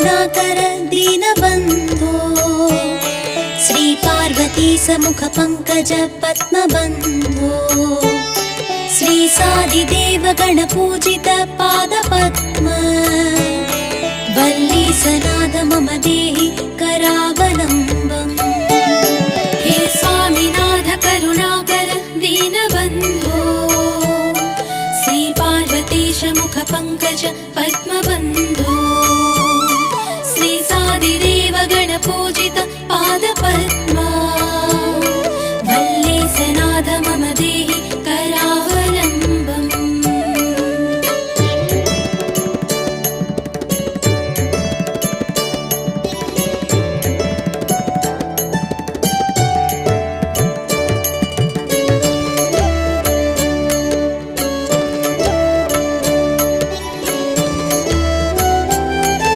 करुणाकर दीनबन्धो श्री पार्वती समुख पंकज पद्मबन्धो श्री सादिदेव गणपूजित पादपद्म वल्ली सनाद मम देहि करावलम्बम्। हे स्वामिनाथ करुणाकर दीनबन्धो श्री पार्वतीश मुख पंकज पद्मबन्धो श्री सादिदेव